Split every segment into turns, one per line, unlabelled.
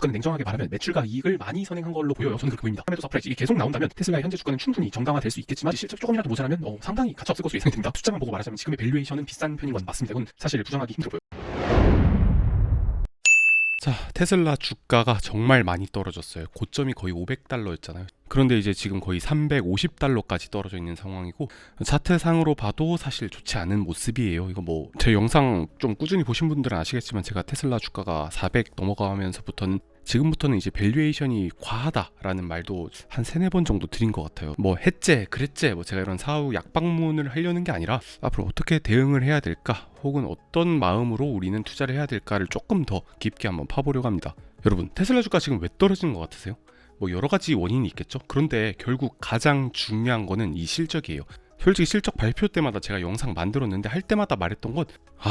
주가는 냉정하게 말하면 매출과 이익을 많이 선행한 걸로 보여요. 저는 그렇게 보입니다. 다음에도 서프라이즈 이게 계속 나온다면 테슬라의 현재 주가는 충분히 정당화될 수 있겠지만 실적 조금이라도 모자라면 상당히 가치 없을 것으로 예상이 됩니다. 숫자만 보고 말하자면 지금의 밸류에이션은 비싼 편인 건 맞습니다. 이건 사실 부정하기 힘들어 보여요.
자, 테슬라 주가가 정말 많이 떨어졌어요. 고점이 거의 $500였잖아요. 그런데 이제 지금 거의 $350까지 떨어져 있는 상황이고, 차트상으로 봐도 사실 좋지 않은 모습이에요. 이거 뭐 제 영상 좀 꾸준히 보신 분들은 아시겠지만 제가 테슬라 주가가 400 넘어가면서부터는 지금부터는 이제 밸류에이션이 과하다라는 말도 한 3-4번 정도 드린 것 같아요. 뭐 했제 그랬제 뭐 제가 이런 사후 약방문을 하려는 게 아니라 앞으로 어떻게 대응을 해야 될까, 혹은 어떤 마음으로 우리는 투자를 해야 될까를 조금 더 깊게 한번 파보려고 합니다. 여러분, 테슬라 주가 지금 왜 떨어지는 것 같으세요? 뭐 여러 가지 원인이 있겠죠. 그런데 결국 가장 중요한 거는 이 실적이에요. 솔직히 실적 발표 때마다 제가 영상 만들었는데 할 때마다 말했던 건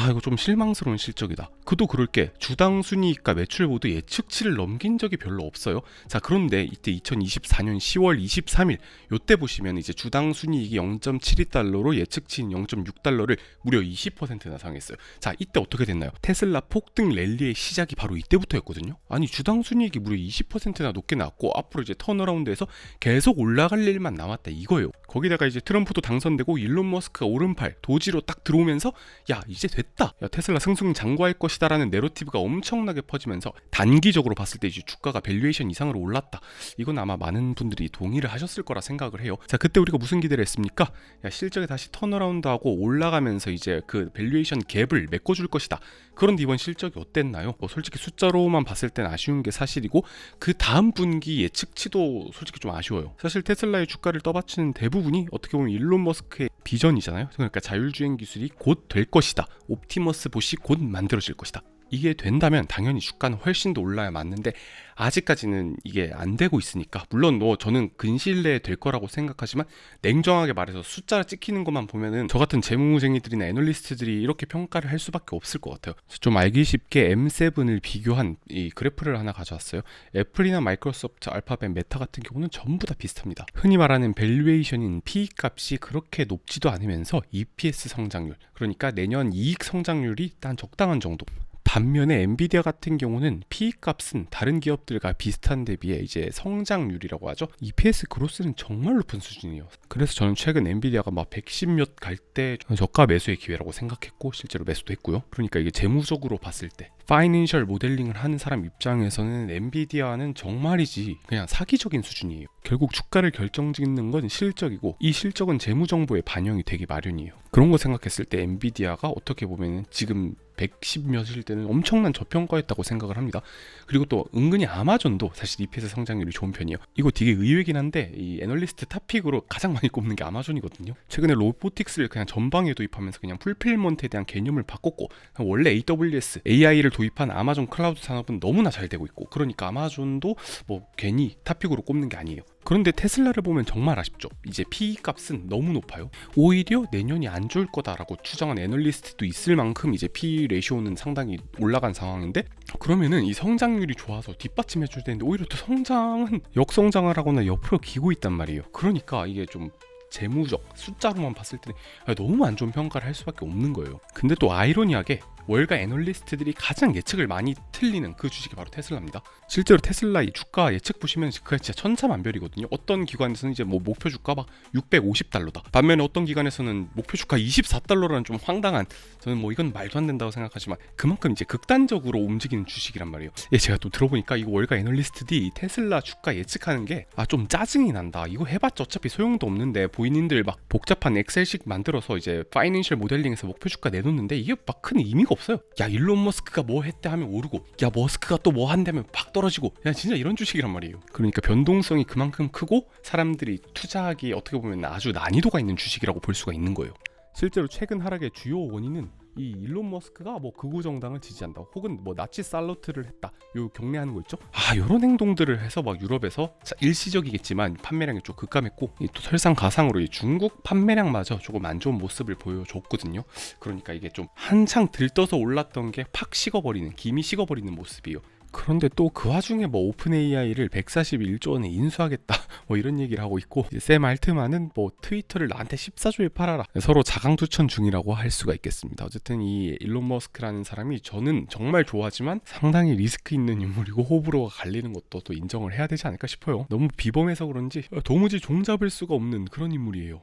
이거 좀 실망스러운 실적이다. 그도 그럴 게 주당 순이익과 매출 모두 예측치를 넘긴 적이 별로 없어요. 자, 그런데 이때 2024년 10월 23일 요때 보시면 이제 주당 순이익이 0.72달러로 예측치인 0.6달러를 무려 20%나 상했어요. 자, 이때 어떻게 됐나요? 테슬라 폭등 랠리의 시작이 바로 이때부터였거든요. 아니, 주당 순이익이 무려 20%나 높게 나왔고 앞으로 이제 턴어라운드에서 계속 올라갈 일만 남았다 이거예요. 거기다가 이제 트럼프도 당선되고 일론 머스크가 오른팔 도지로 딱 들어오면서 야, 이제 됐다, 야, 테슬라 승승장구할 것이다 라는 내러티브가 엄청나게 퍼지면서 단기적으로 봤을 때 이제 주가가 밸류에이션 이상으로 올랐다. 이건 아마 많은 분들이 동의를 하셨을 거라 생각을 해요. 자, 그때 우리가 무슨 기대를 했습니까? 야, 실적이 다시 턴어라운드하고 올라가면서 이제 그 밸류에이션 갭을 메꿔줄 것이다. 그런데 이번 실적이 어땠나요? 뭐 솔직히 숫자로만 봤을 땐 아쉬운 게 사실이고, 그 다음 분기 예측치도 솔직히 좀 아쉬워요. 사실 테슬라의 주가를 떠받치는 대부분이 어떻게 보면 일론 머스크의 비전이잖아요. 그러니까 자율주행 기술이 곧 될 것이다, 옵티머스 봇이 곧 만들어질 것이다. 이게 된다면 당연히 주가는 훨씬 더 올라야 맞는데 아직까지는 이게 안 되고 있으니까, 물론 저는 근시일 내에 될 거라고 생각하지만 냉정하게 말해서 숫자를 찍히는 것만 보면은 저 같은 재무쟁이들이나 애널리스트들이 이렇게 평가를 할 수밖에 없을 것 같아요. 좀 알기 쉽게 M7을 비교한 이 그래프를 하나 가져왔어요. 애플이나 마이크로소프트, 알파벳, 메타 같은 경우는 전부 다 비슷합니다. 흔히 말하는 밸류에이션인 PE 값이 그렇게 높지도 않으면서 EPS 성장률, 그러니까 내년 이익 성장률이 딱 적당한 정도. 반면에 엔비디아 같은 경우는 PE 값은 다른 기업들과 비슷한 데 비해 이제 성장률이라고 하죠. EPS 그로스는 정말 높은 수준이에요. 그래서 저는 최근 엔비디아가 막 110몇 갈 때 저가 매수의 기회라고 생각했고 실제로 매수도 했고요. 그러니까 이게 재무적으로 봤을 때 파이낸셜 모델링을 하는 사람 입장에서는 엔비디아는 정말이지 그냥 사기적인 수준이에요. 결국 주가를 결정짓는 건 실적이고 이 실적은 재무정보에 반영이 되기 마련이에요. 그런 거 생각했을 때 엔비디아가 어떻게 보면 지금 110몇일 때는 엄청난 저평가였다고 생각을 합니다. 그리고 또 은근히 아마존도 사실 EPS 성장률이 좋은 편이에요. 이거 되게 의외긴 한데 이 애널리스트 탑픽으로 가장 많이 꼽는 게 아마존이거든요. 최근에 로보틱스를 그냥 전방에 도입하면서 그냥 풀필먼트에 대한 개념을 바꿨고, 원래 AWS, AI를 도입한 아마존 클라우드 산업은 너무나 잘 되고 있고, 그러니까 아마존도 뭐 괜히 탑픽으로 꼽는 게 아니에요. 그런데 테슬라를 보면 정말 아쉽죠. 이제 PE 값은 너무 높아요. 오히려 내년이 안 좋을 거다라고 추정한 애널리스트도 있을 만큼 이제 PE 레이쇼는 상당히 올라간 상황인데, 그러면은 이 성장률이 좋아서 뒷받침해 줄 텐데 오히려 또 성장은 역성장을 하거나 옆으로 기고 있단 말이에요. 그러니까 이게 좀 재무적 숫자로만 봤을 때는 너무 안 좋은 평가를 할 수밖에 없는 거예요. 근데 또 아이러니하게 월가 애널리스트들이 가장 예측을 많이 틀리는 그 주식이 바로 테슬라입니다. 실제로 테슬라 이 주가 예측 보시면 그게 진짜 천차만별이거든요. 어떤 기관에서는 이제 뭐 목표 주가 막 $650다. 반면에 어떤 기관에서는 목표 주가 $24라는 좀 황당한, 저는 뭐 이건 말도 안 된다고 생각하지만 그만큼 이제 극단적으로 움직이는 주식이란 말이에요. 제가 또 들어보니까 이거 월가 애널리스트들이 테슬라 주가 예측하는 게 좀 짜증이 난다. 이거 해봤자 어차피 소용도 없는데 본인들 막 복잡한 엑셀식 만들어서 이제 파이낸셜 모델링에서 목표 주가 내놓는데 이게 막 큰 의미가 없어요. 야, 일론 머스크가 뭐 했대 하면 오르고, 야, 머스크가 또 뭐 한다면 막 떨어지고, 야, 진짜 이런 주식이란 말이에요. 그러니까 변동성이 그만큼 크고 사람들이 투자하기 어떻게 보면 아주 난이도가 있는 주식이라고 볼 수가 있는 거예요. 실제로 최근 하락의 주요 원인은 이 일론 머스크가 뭐 극우 정당을 지지한다, 혹은 뭐 나치 살로트를 했다, 요 경례하는 거 있죠. 요런 행동들을 해서 막 유럽에서 일시적이겠지만 판매량이 좀 급감했고, 또 설상가상으로 이 중국 판매량마저 조금 안 좋은 모습을 보여줬거든요. 그러니까 이게 좀 한창 들떠서 올랐던 게 팍 식어버리는, 김이 식어버리는 모습이에요. 그런데 또 그 와중에 뭐 오픈 AI를 141조 원에 인수하겠다 뭐 이런 얘기를 하고 있고, 샘 알트만은 뭐 트위터를 나한테 14조에 팔아라, 서로 자강투천 중이라고 할 수가 있겠습니다. 어쨌든 이 일론 머스크라는 사람이 저는 정말 좋아하지만 상당히 리스크 있는 인물이고 호불호가 갈리는 것도 또 인정을 해야 되지 않을까 싶어요. 너무 비범해서 그런지 도무지 종잡을 수가 없는 그런 인물이에요.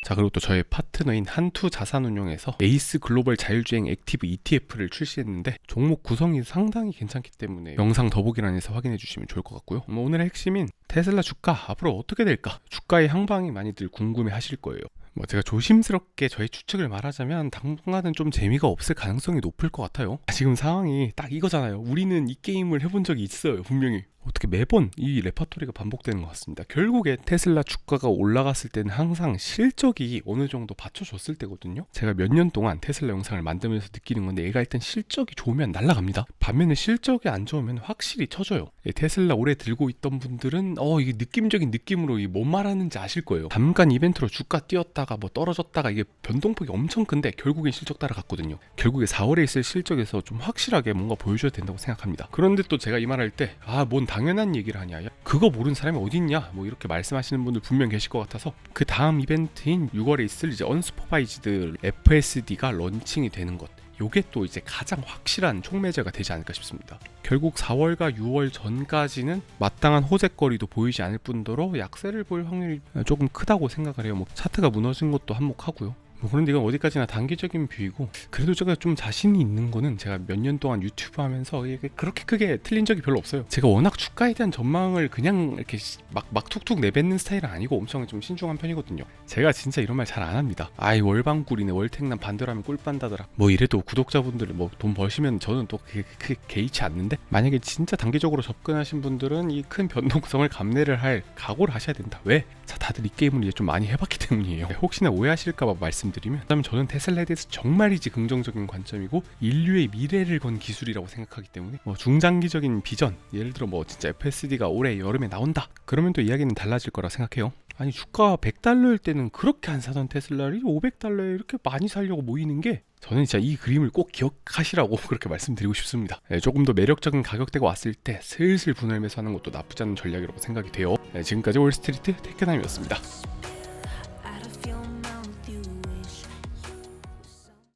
자, 그리고 또 저의 파트너인 한투 자산운용에서 에이스 글로벌 자율주행 액티브 ETF를 출시했는데 종목 구성이 상당히 괜찮기 때문에 영상 더보기란에서 확인해 주시면 좋을 것 같고요. 오늘의 핵심인 테슬라 주가 앞으로 어떻게 될까? 주가의 향방이 많이들 궁금해 하실 거예요. 제가 조심스럽게 저의 추측을 말하자면 당분간은 좀 재미가 없을 가능성이 높을 것 같아요. 지금 상황이 딱 이거잖아요. 우리는 이 게임을 해본 적이 있어요. 분명히. 어떻게 매번 이 레파토리가 반복되는 것 같습니다. 결국에 테슬라 주가가 올라갔을 때는 항상 실적이 어느 정도 받쳐줬을 때거든요. 제가 몇 년 동안 테슬라 영상을 만들면서 느끼는 건데, 얘가 일단 실적이 좋으면 날아갑니다. 반면에 실적이 안 좋으면 확실히 쳐져요. 테슬라 오래 들고 있던 분들은 이게 느낌적인 느낌으로 뭔 말하는지 아실 거예요. 잠깐 이벤트로 주가 뛰었다가 뭐 떨어졌다가 이게 변동폭이 엄청 큰데 결국엔 실적 따라갔거든요. 결국에 4월에 있을 실적에서 좀 확실하게 뭔가 보여줘야 된다고 생각합니다. 그런데 또 제가 이 말할 때 뭔 당연한 얘기를 하냐, 그거 모르는 사람이 어딨냐, 뭐 이렇게 말씀하시는 분들 분명 계실 것 같아서, 그 다음 이벤트인 6월에 있을 이제 언스퍼바이즈드 FSD가 런칭이 되는 것, 요게 또 이제 가장 확실한 촉매제가 되지 않을까 싶습니다. 결국 4월과 6월 전까지는 마땅한 호재거리도 보이지 않을 뿐더러 약세를 보일 확률이 조금 크다고 생각을 해요. 차트가 무너진 것도 한몫하고요. 그런데 이건 어디까지나 단기적인 뷰이고, 그래도 제가 좀 자신이 있는 거는 제가 몇 년 동안 유튜브 하면서 이게 그렇게 크게 틀린 적이 별로 없어요. 제가 워낙 주가에 대한 전망을 그냥 이렇게 막 툭툭 내뱉는 스타일은 아니고 엄청 좀 신중한 편이거든요. 제가 진짜 이런 말 잘 안 합니다. 월방꿀이네, 월택남 반대로 하면 꿀 빤다더라, 뭐 이래도 구독자분들 돈 버시면 저는 또 그게 개의치 않는데, 만약에 진짜 단기적으로 접근하신 분들은 이 큰 변동성을 감내를 할 각오를 하셔야 된다. 왜? 다들 이 게임을 이제 좀 많이 해봤기 때문이에요. 혹시나 오해하실까봐 말씀드리면, 그다음에 저는 테슬라에 대해서 정말이지 긍정적인 관점이고 인류의 미래를 건 기술이라고 생각하기 때문에 중장기적인 비전, 예를 들어 진짜 FSD가 올해 여름에 나온다, 그러면 또 이야기는 달라질 거라 생각해요. 아니, 주가 100달러일 때는 그렇게 안 사던 테슬라를 500달러에 이렇게 많이 사려고 모이는 게, 저는 진짜 이 그림을 꼭 기억하시라고 그렇게 말씀드리고 싶습니다. 조금 더 매력적인 가격대가 왔을 때 슬슬 분할 매수하는 것도 나쁘지 않은 전략이라고 생각이 돼요. 지금까지 월스트리트 테크남이었습니다.